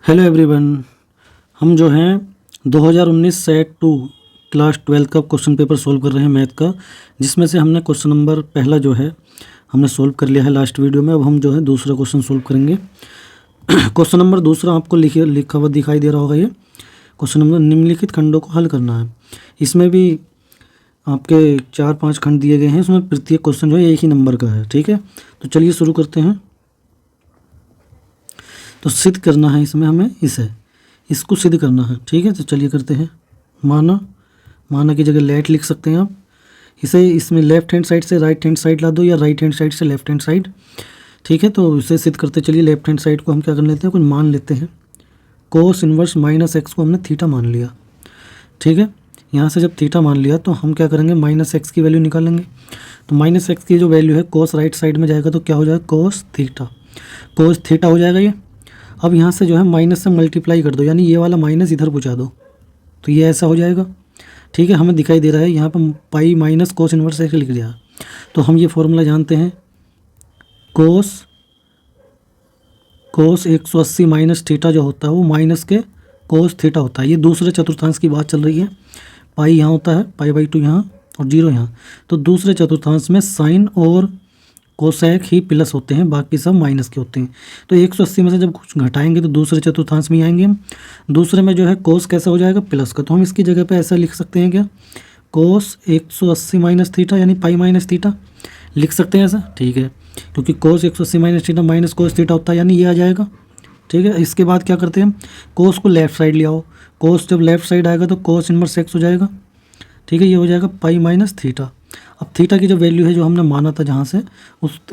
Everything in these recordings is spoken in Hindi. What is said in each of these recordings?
Hello everyone. हम जो हैं 2019 सेट 2 क्लास 12 का क्वेश्चन पेपर सोल्व कर रहे हैं मैथ का, जिसमें से हमने क्वेश्चन नंबर पहला जो है हमने सोल्व कर लिया है लास्ट वीडियो में। अब हम जो है दूसरा क्वेश्चन सोल्व करेंगे। क्वेश्चन नंबर दूसरा आपको लिखा हुआ दिखाई दे रहा होगा। ये क्वेश्चन नंबर निम्नलिखित खंडों को हल करना है। इसमें भी आपके 4-5 खंड दिए गए हैं। इसमें प्रत्येक क्वेश्चन जो है एक ही नंबर का है। ठीक है, तो चलिए शुरू करते हैं। तो सिद्ध करना है इसमें हमें इसको सिद्ध करना है। ठीक है, तो चलिए करते हैं। माना की जगह लेट लिख सकते हैं आप। इसमें लेफ्ट हैंड साइड से राइट हैंड साइड ला दो या राइट हैंड साइड से लेफ्ट हैंड साइड। ठीक है, तो इसे सिद्ध करते चलिए। लेफ्ट हैंड साइड को हम क्या कर लेते हैं, कुछ मान लेते हैं। कोस इनवर्स माइनस एक्स को हमने थीटा मान लिया। ठीक है, यहाँ से जब थीटा मान लिया तो हम क्या करेंगे, माइनस एक्स की वैल्यू निकालेंगे। तो माइनस एक्स की जो वैल्यू है कोस राइट साइड में जाएगा तो क्या हो जाएगा, कोस थीटा हो जाएगा ये। अब यहाँ से जो है माइनस से मल्टीप्लाई कर दो, यानी ये वाला माइनस इधर पहुँचा दो तो ये ऐसा हो जाएगा। ठीक है, हमें दिखाई दे रहा है यहाँ पर pi minus cos inverse x लिख दिया। तो हम ये फॉर्मूला जानते हैं, कोस 180 माइनस थीटा जो होता है वो माइनस के कोस थीटा होता है। ये दूसरे चतुर्थांश की बात चल रही है। पाई यहाँ होता है, पाई/2 यहाँ और 0 यहाँ। तो दूसरे चतुर्थांश में साइन और कोसेक ही प्लस होते हैं, बाकी सब माइनस के होते हैं। तो 180 में से जब कुछ घटाएंगे तो दूसरे चतुर्थांश में आएंगे हम। दूसरे में जो है कोस कैसा हो जाएगा, प्लस का। तो हम इसकी जगह पे ऐसा लिख सकते हैं क्या, कोस 180 माइनस थीटा यानी पाई माइनस थीटा लिख सकते हैं ऐसा। ठीक है, क्योंकि कोस 180 minus theta minus cos theta होता है, यानी ये आ जाएगा। ठीक है, इसके बाद क्या करते हैं हम, कोस को लेफ्ट साइड ले आओ। कोस जब लेफ्ट साइड आएगा तो कोस इनवर्स एक्स हो जाएगा। ठीक है, ये हो जाएगा पाई माइनस थीटा। अब थीटा की जो वैल्यू है जो हमने माना था जहाँ से,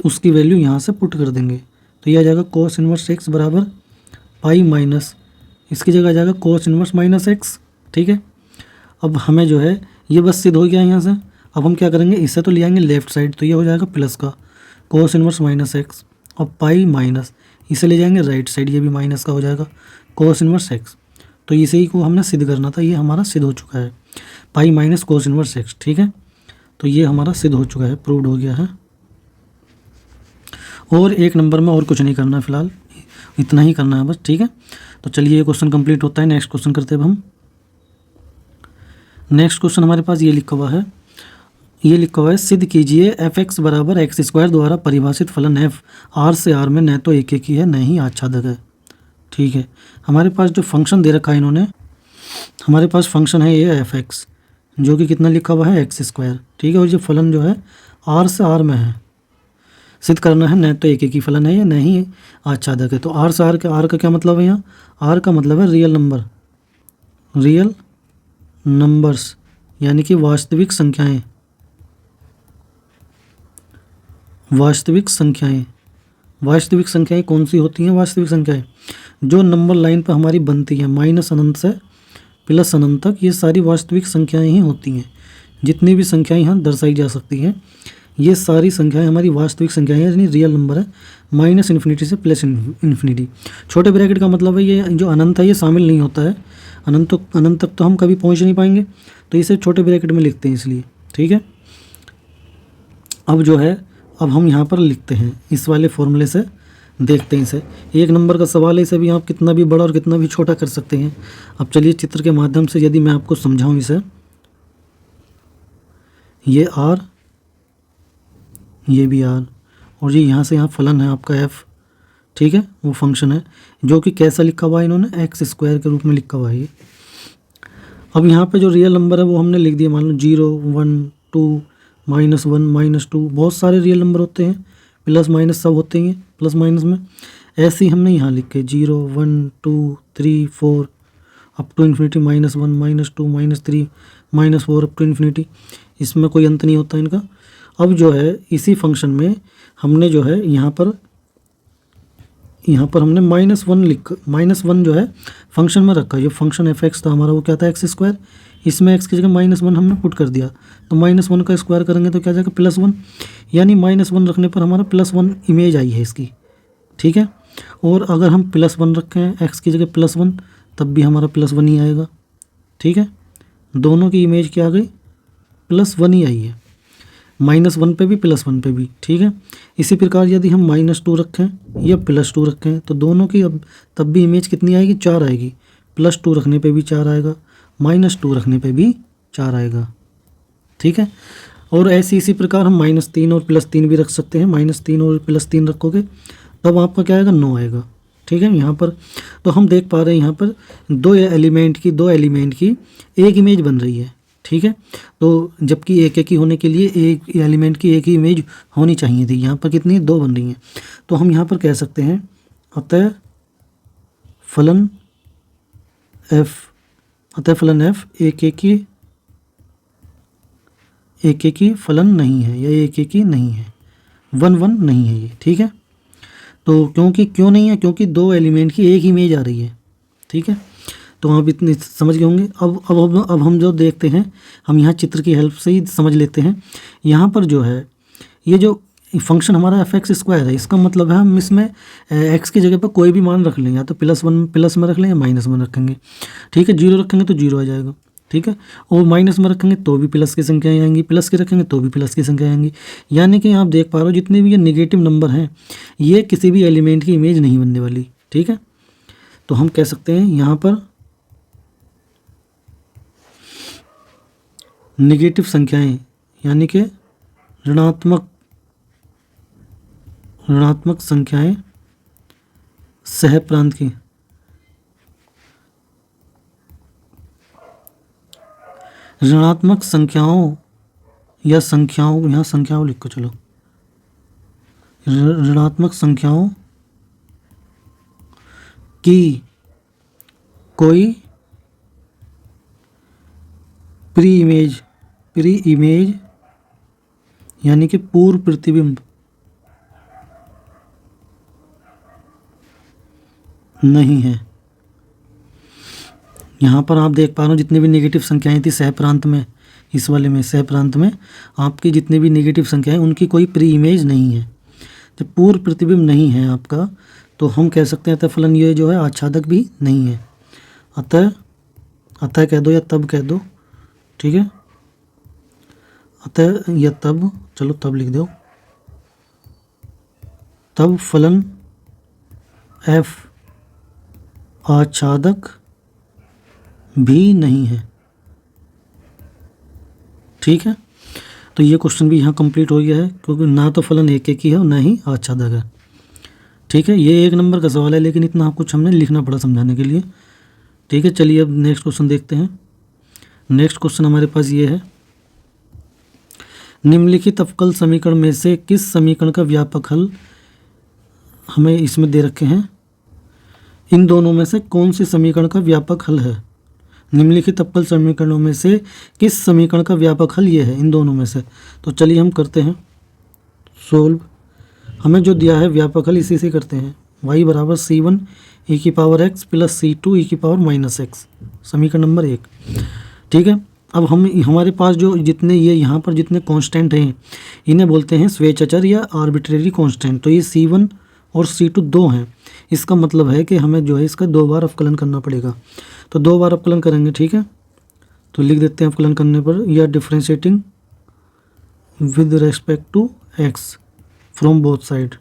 उसकी वैल्यू यहाँ से पुट कर देंगे तो ये आ जाएगा कोस इनवर्स एक्स बराबर पाई माइनस, इसकी जगह आ जाएगा कोस इनवर्स माइनस एक्स। ठीक है, अब हमें जो है ये बस सिद्ध हो गया यहाँ से। अब हम क्या करेंगे, इससे तो ले आएंगे लेफ्ट साइड तो ये हो जाएगा प्लस का कोस इनवर्स माइनस एक्स, और पाई माइनस इसे ले जाएंगे राइट साइड, ये भी माइनस का हो जाएगा कोस इनवर्स एक्स। तो इसे ही को हमने सिद्ध करना था, ये हमारा सिद्ध हो चुका है, pi minus cos inverse x. ठीक है, तो ये हमारा सिद्ध हो चुका है, प्रूव्ड हो गया है। और एक नंबर में और कुछ नहीं करना है फिलहाल, इतना ही करना है बस। ठीक है, तो चलिए ये क्वेश्चन कंप्लीट होता है। नेक्स्ट क्वेश्चन करते हैं हम। नेक्स्ट क्वेश्चन हमारे पास ये लिखा हुआ है, सिद्ध कीजिए एफ एक्स बराबर एक्स स्क्वायर द्वारा परिभाषित फलन एफ आर से आर में न तो एक ही है न ही आच्छादक है। ठीक है, हमारे पास जो फंक्शन दे रखा है इन्होंने, हमारे पास फंक्शन है ये एफ एक्स जो कि कितना लिखा हुआ है, एक्स स्क्वायर। ठीक है, और ये फलन जो है आर से आर में है। सिद्ध करना है न तो एक ही फलन है या न ही आच्छादक है। तो आर से आर का क्या मतलब है, यहाँ आर का मतलब है रियल नंबर्स यानी कि वास्तविक संख्याएं। वास्तविक संख्याएं कौन सी होती हैं, वास्तविक संख्याएं जो नंबर लाइन पर हमारी बनती हैं माइनस अनंत से प्लस अनंत तक, ये सारी वास्तविक संख्याएं ही होती हैं। जितनी भी संख्याएं यहाँ दर्शाई जा सकती हैं ये सारी संख्याएं हमारी वास्तविक संख्याएं हैं, यानी रियल नंबर है, माइनस इन्फिनिटी से प्लस इन्फिनिटी। छोटे ब्रैकेट का मतलब है ये जो अनंत है ये शामिल नहीं होता है, अनंत तक तो हम कभी पहुँच नहीं पाएंगे, तो इसे छोटे ब्रैकेट में लिखते हैं इसलिए। ठीक है, अब हम यहाँ पर लिखते हैं इस वाले फॉर्मूले से, देखते हैं इसे। एक नंबर का सवाल है, इसे भी आप कितना भी बड़ा और कितना भी छोटा कर सकते हैं। अब चलिए चित्र के माध्यम से यदि मैं आपको समझाऊं इसे, ये आर, ये भी आर, और ये यहाँ से यहाँ फलन है आपका एफ। ठीक है, वो फंक्शन है जो कि कैसा लिखा हुआ है इन्होंने, एक्स स्क्वायर के रूप में लिखा हुआ है ये। अब यहाँ पे जो रियल नंबर है वो हमने लिख दिया, मान लो 0 1 2 -1 -2, बहुत सारे रियल नंबर होते हैं, प्लस माइनस सब होते हैं प्लस माइनस में। ऐसे ही हमने यहाँ लिखे 0 1 2 3 4 up to infinity -1 -2 -3 -4 up to infinity, इसमें कोई अंत नहीं होता इनका। अब जो है इसी फंक्शन में हमने जो है यहाँ पर हमने -1 जो है फंक्शन में रखा। ये फंक्शन एफ एक्स था हमारा, वो क्या था, एक्स स्क्वायर। इसमें एक्स की जगह -1 हमने पुट कर दिया, तो -1 का स्क्वायर करेंगे तो क्या जाएगा, +1, यानी -1 रखने पर हमारा +1 इमेज आई है इसकी। ठीक है, और अगर हम +1 रखें एक्स की जगह +1 तब भी हमारा +1 ही आएगा। ठीक है, दोनों की इमेज क्या आ गई, +1 ही आई है। -1 पे भी +1 पे भी, ठीक है। इसी प्रकार यदि हम -2 रखें या +2 रखें तो दोनों की अब तब भी इमेज कितनी आएगी, 4 आएगी। +2 रखने पे भी 4 आएगा, -2 रखने पे भी 4 आएगा, ठीक है। और ऐसे इसी प्रकार हम -3 और +3 भी रख सकते हैं। -3 और +3 रखोगे तब आपका क्या आएगा, 9 आएगा, ठीक है। यहाँ पर तो हम देख पा रहे हैं यहाँ पर दो एलिमेंट की एक इमेज बन रही है, ठीक है। तो जबकि एक ही होने के लिए एक एलिमेंट की एक ही इमेज होनी चाहिए थी, यहाँ पर कितनी, 2 बन रही हैं। तो हम यहाँ पर कह सकते हैं अतः फलन f एक ही फलन नहीं है या एक ही नहीं है, 1 नहीं है ये, ठीक है। तो क्यों नहीं है, क्योंकि 2 एलिमेंट की एक ही इमेज आ रही है, ठीक है। तो आप इतने समझ गए होंगे। अब हम जो देखते हैं, हम यहाँ चित्र की हेल्प से ही समझ लेते हैं। यहाँ पर जो है ये जो फंक्शन हमारा fx² है, इसका मतलब है हम इसमें x की जगह पर कोई भी मान रख लें, या तो +1 प्लस में रख लें या -1 रखेंगे, ठीक है। 0 रखेंगे तो 0 आ जाएगा, ठीक है। और माइनस में रखेंगे तो भी प्लस की संख्याएँ आएंगी, प्लस की रखेंगे तो भी प्लस की संख्या आएंगी। यानी कि आप देख पा रहे हो जितने भी ये नेगेटिव नंबर हैं ये किसी भी एलिमेंट की इमेज नहीं बनने वाली, ठीक है। तो हम कह सकते हैं यहाँ पर नेगेटिव संख्याएं यानी कि ऋणात्मक संख्याएं सह प्रांत की ऋणात्मक संख्याओं या संख्याओं, यहाँ संख्याओं लिखो, चलो ऋणात्मक संख्याओं की कोई प्री इमेज यानी कि पूर्व प्रतिबिंब नहीं है। यहाँ पर आप देख पा रहे हो जितने भी नेगेटिव संख्याएं थी सह प्रांत में, इस वाले में सह प्रांत में आपकी जितने भी नेगेटिव संख्याएं उनकी कोई प्री इमेज नहीं है। जब पूर्व प्रतिबिंब नहीं है आपका तो हम कह सकते हैं अतः फलन ये जो है आच्छादक भी नहीं है। अतः कह दो या तब कह दो, ठीक है। अतः या तब, चलो तब लिख दो, तब फलन f आच्छादक भी नहीं है, ठीक है। तो ये क्वेश्चन भी यहाँ कंप्लीट हो गया है, क्योंकि ना तो फलन एक ही है और ना ही आच्छादक है, ठीक है। ये 1 नंबर का सवाल है, लेकिन इतना कुछ हमने लिखना पड़ा समझाने के लिए, ठीक है। चलिए अब नेक्स्ट क्वेश्चन देखते हैं। नेक्स्ट क्वेश्चन हमारे पास ये है, निम्नलिखित अवकल समीकरण में से किस समीकरण का व्यापक हल हमें इसमें दे रखे हैं, इन दोनों में से कौन सी समीकरण का व्यापक हल है। निम्नलिखित अवकल समीकरणों में से किस समीकरण का व्यापक हल ये है, इन दोनों में से। तो चलिए हम करते हैं सोल्व। हमें जो दिया है व्यापक हल इसी से करते हैं, y बराबर c1 e⁻x plus c2 e⁻x, समीकरण नंबर 1, ठीक है। अब हमारे पास जो जितने ये यहाँ पर जितने कांस्टेंट हैं इन्हें बोलते हैं स्वेच्छाचार या आर्बिट्रेरी कांस्टेंट। तो ये c1 और c2 2 हैं, इसका मतलब है कि हमें जो है इसका 2 बार अवकलन करना पड़ेगा। तो 2 बार अवकलन करेंगे, ठीक है। तो लिख देते हैं अवकलन करने पर, या differentiating with respect to x from both side,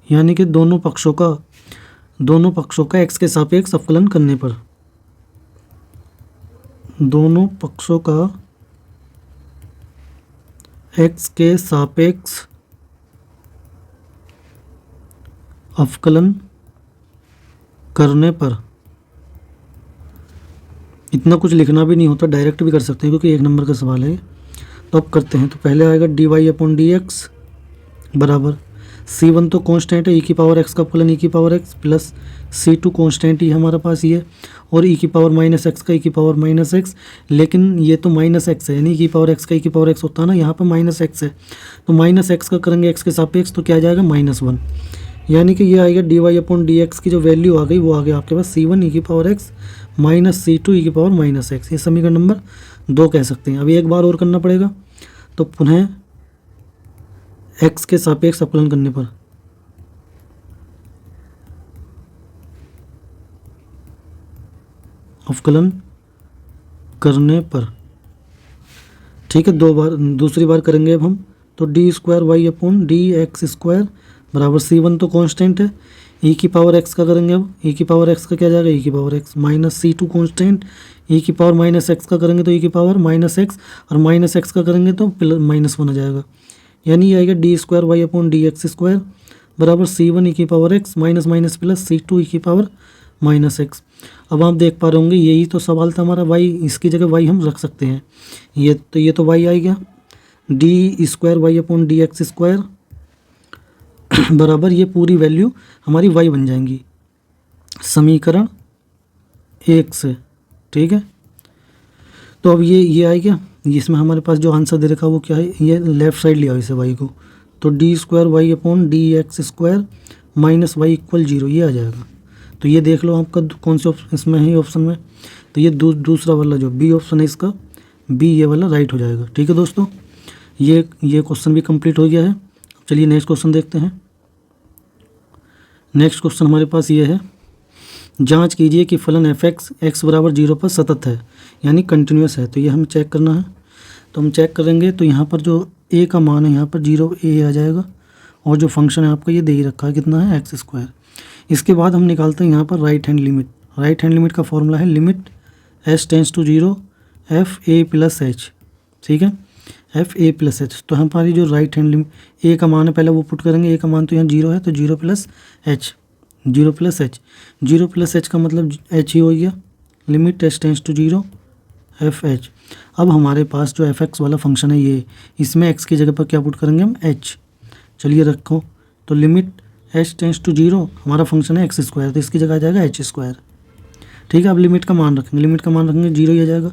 यानी कि दोनों पक्षों का x के सापेक्ष अवकलन करने पर, दोनों पक्षों का x के सापेक्ष अवकलन करने पर, इतना कुछ लिखना भी नहीं होता, डायरेक्ट भी कर सकते हैं क्योंकि 1 नंबर का सवाल है। तो अब करते हैं। तो पहले आएगा dy/dx बराबर c1 तो कांस्टेंट है e⁻x का फलन e⁻x प्लस c2 कांस्टेंट ही हमारा पास ये, और e⁻x का e⁻x, लेकिन ये तो -x है, यानी e⁻x का e⁻x होता है ना, यहाँ पर -x है, तो -x का करेंगे x के सापेक्ष तो क्या आ जाएगा -1, यानी कि ये आएगा dy/dx की जो वैल्यू आ गई वो आ गया आपके पास c1 e⁻x minus c2 e⁻x, ये समीकरण नंबर 2 कह सकते हैं। अभी एक बार और करना पड़ेगा, तो पुनः x के सापेक्ष अवकलन करने पर ठीक है, दो बार, दूसरी बार करेंगे अब हम। तो d square y upon d x square बराबर C1 तो कांस्टेंट है, ई की पावर एक्स का करेंगे अब। ई की पावर एक्स का क्या जाएगा, ई की power x minus C2 constant, e की पावर माइनस एक्स का करेंगे तो ई की पावर माइनस एक्स, और माइनस एक्स का करेंगे तो प्लस माइनस 1 आ जाएगा, यानी ये आएगा d square y upon d x square बराबर C1 ई की power x minus minus plus C2 e की पावर माइनस एक्स। अब आप देख पा रहे होंगे यही तो सवाल था हमारा, वाई, इसकी जगह वाई हम रख सकते हैं। ये तो वाई आ गया, d square y upon d x square बराबर ये पूरी वैल्यू हमारी वाई बन जाएंगी समीकरण 1 से। ठीक है, तो अब ये आ गया, इसमें हमारे पास जो आंसर दे रखा है वो क्या है, ये लेफ्ट साइड लिया इसे वाई को, तो d square y upon d x square minus y equal 0 ये आ जाएगा। तो ये देख लो आपका कौन से ऑप्शन इसमें है, ऑप्शन में, तो ये दूसरा वाला जो बी ऑप्शन है इसका, बी ये वाला राइट हो जाएगा। ठीक है दोस्तों, ये क्वेश्चन भी कंप्लीट हो गया है। चलिए नेक्स्ट क्वेश्चन देखते हैं। नेक्स्ट क्वेश्चन हमारे पास ये है, जांच कीजिए कि फलन एफ एक्स बराबर 0 पर सतत है यानी कंटिन्यूस है। तो ये हमें चेक करना है, तो हम चेक करेंगे। तो यहाँ पर जो ए का मान है यहाँ पर 0 ए आ जाएगा, और जो फंक्शन है आपका ये दे ही रखा है कितना है, एक्स स्क्वायर। इसके बाद हम निकालते हैं यहाँ पर right hand limit. Right hand limit का फॉर्मूला है limit as tends to 0 f a plus h. ठीक है, एफ ए प्लस एच। तो हमारी जो राइट हैंड लिमिट ए का मान है पहले वो पुट करेंगे, ए का मान तो यहाँ 0 है, तो 0 plus h, 0 plus h, 0 plus h का मतलब एच ही हो गया, limit H tends to 0 f h. अब हमारे पास जो एफ एक्स वाला फंक्शन है ये, इसमें एक्स की जगह पर क्या पुट करेंगे हम, एच। चलिए रखो, तो लिमिट एच टेंस टू 0 हमारा फंक्शन है एक्स स्क्वायर, तो इसकी जगह आ जाएगा एच स्क्वायर। ठीक है, अब लिमिट का मान रखेंगे, लिमिट का मान रखेंगे 0 ही आ जाएगा,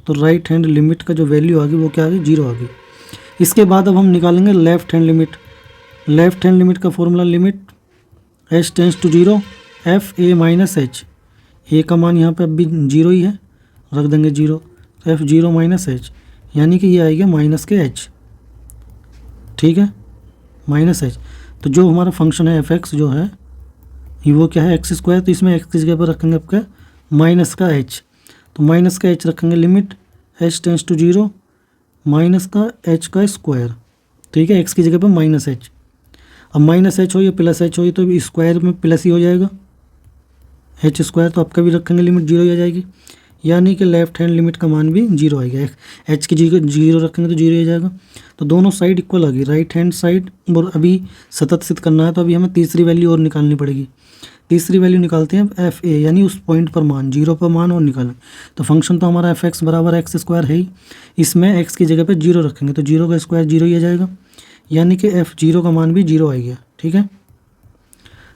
तो राइट हैंड लिमिट का जो वैल्यू आ गई वो क्या आ गई, 0 आ गई। इसके बाद अब हम निकालेंगे left hand limit. Left hand limit का formula limit H tends to 0 f a minus h. A का मान यहाँ पे अब भी 0 ही है, रख देंगे 0, तो एफ 0 माइनस एच, यानी कि ये आएगा माइनस के एच। ठीक है, माइनस एच। तो जो हमारा फंक्शन है एफ एक्स जो है ये वो क्या है, एक्स स्क्वायर, तो इसमें एक्स की जगह पर रखेंगे आपका माइनस का एच, तो माइनस का एच रखेंगे, limit H tends to 0 minus का एच का स्क्वायर। ठीक है, एक्स की जगह पर माइनस एच। अब माइनस एच हो या प्लस एच हो तो स्क्वायर में प्लस ही हो जाएगा, एच स्क्वायर, तो आपका भी रखेंगे लिमिट 0 ही आ जाएगी, यानी कि लेफ्ट हैंड लिमिट का मान भी 0 आएगा। एच की जगह 0 रखेंगे तो 0 ही आ जाएगा, तो दोनों साइड इक्वल आ गई, राइट हैंड साइड। और अभी सतत सिद्ध करना है तो अभी हमें तीसरी वैल्यू और निकालनी पड़ेगी। तीसरी वैल्यू निकालते हैं एफ ए, यानी उस पॉइंट पर मान 0 पर मान और निकालें। तो फंक्शन तो हमारा एफ एक्स बराबर एक्स स्क्वायर है ही, इसमें एक्स की जगह पर 0 रखेंगे तो 0 का स्क्वायर 0 ही आ जाएगा, यानी कि एफ 0 का मान भी 0 आ गया। ठीक है,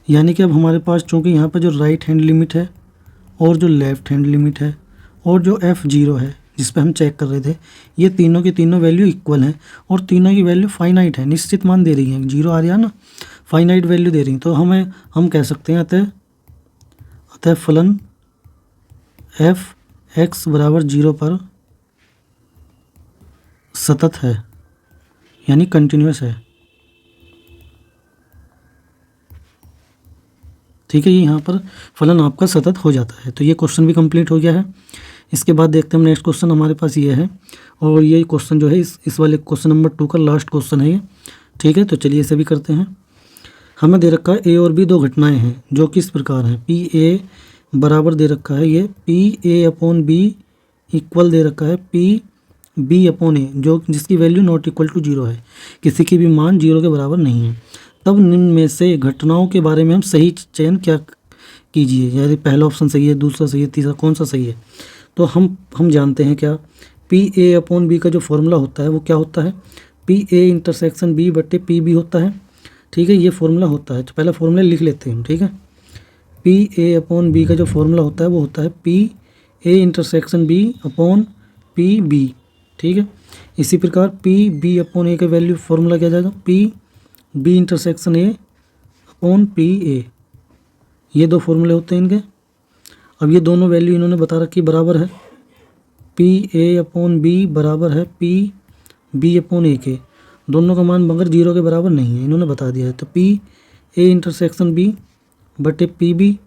यानी कि अब हमारे पास चूँकि यहाँ पर जो राइट हैंड लिमिट है और जो लेफ्ट हैंड लिमिट है और जो एफ 0 है जिस पे हम चेक कर रहे थे, ये तीनों की तीनों वैल्यू इक्वल हैं और तीनों की वैल्यू फाइनाइट है, निश्चित मान दे रही है, 0 आ रहा है ना, फाइनाइट वैल्यू दे रही। तो हम कह सकते हैं अतः फलन एफ एक्स बराबर 0 पर सतत है यानी कंटिन्यूस है। ठीक है, ये यहाँ पर फलन आपका सतत हो जाता है। तो ये क्वेश्चन भी कंप्लीट हो गया है। इसके बाद देखते हैं हम नेक्स्ट क्वेश्चन हमारे पास ये है, और ये क्वेश्चन जो है इस वाले क्वेश्चन नंबर 2 का लास्ट क्वेश्चन है ये। ठीक है, तो चलिए इसे भी करते हैं। हमें दे रखा है ए और बी दो घटनाएं हैं जो कि इस प्रकार हैं, पी ए बराबर दे रखा है ये P A upon B equal दे रखा है पी बी अपॉन ए, जो जिसकी वैल्यू नॉट इक्वल टू 0 है, किसी की भी मान 0 के बराबर नहीं है। तब निम्न में से घटनाओं के बारे में हम सही चयन क्या कीजिए, यदि पहला ऑप्शन सही है, दूसरा सही है, तीसरा कौन सा सही है। तो हम जानते हैं क्या, पी ए अपॉन बी का जो फॉर्मूला होता है वो क्या होता है, पी ए इंटरसेक्शन बी बटे पी बी होता है। ठीक है, ये फॉर्मूला होता है, तो पहला फॉर्मूला लिख लेते हैं हम। ठीक है, पी ए अपॉन बी का जो फॉर्मूला होता है वो होता है P A intersection B upon P B. ठीक है, इसी प्रकार पी बी अपॉन ए का वैल्यू फॉर्मूला क्या जाएगा, P B intersection A upon P A. ये दो फॉर्मूले होते हैं इनके। अब ये दोनों वैल्यू इन्होंने बता रखी बराबर है, पी ए अपॉन बी बराबर है पी बी अपॉन ए के, दोनों का मान मगर 0 के बराबर नहीं है, इन्होंने बता दिया है। तो पी ए इंटरसेक्शन बी बटे पी बी,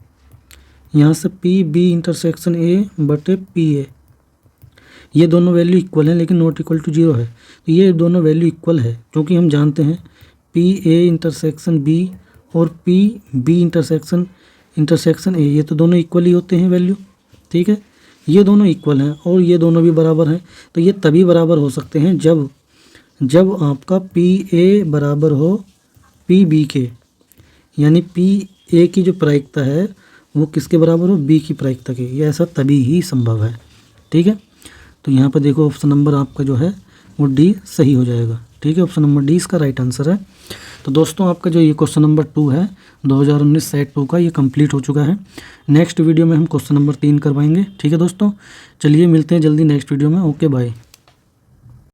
यहाँ से पी बी इंटरसेक्शन ए बटे पी ए, ये दोनों वैल्यू इक्वल हैं लेकिन नॉट इक्वल टू 0 है, तो ये दोनों वैल्यू इक्वल है क्योंकि हम जानते हैं पी ए इंटरसेक्शन बी और पी बी इंटरसेक्शन ए, ये तो दोनों इक्वल ही होते हैं वैल्यू, ठीक है। ये दोनों इक्वल हैं और ये दोनों भी बराबर हैं, तो ये तभी बराबर हो सकते हैं जब आपका पी ए बराबर हो पी बी के, यानी पी ए की जो प्रायिकता है वो किसके बराबर हो, बी की प्रायिकता के। ये ऐसा तभी ही संभव है, ठीक है। तो यहाँ पर देखो ऑप्शन नंबर आपका जो है वो डी सही हो जाएगा, ठीक है। ऑप्शन नंबर डी इसका राइट आंसर है। तो दोस्तों आपका जो ये क्वेश्चन नंबर 2 है 2019 सेट 2 का, ये कंप्लीट हो चुका है। नेक्स्ट वीडियो में हम क्वेश्चन नंबर 3 करवाएंगे, ठीक है दोस्तों। चलिए मिलते हैं जल्दी नेक्स्ट वीडियो में, ओके बाय।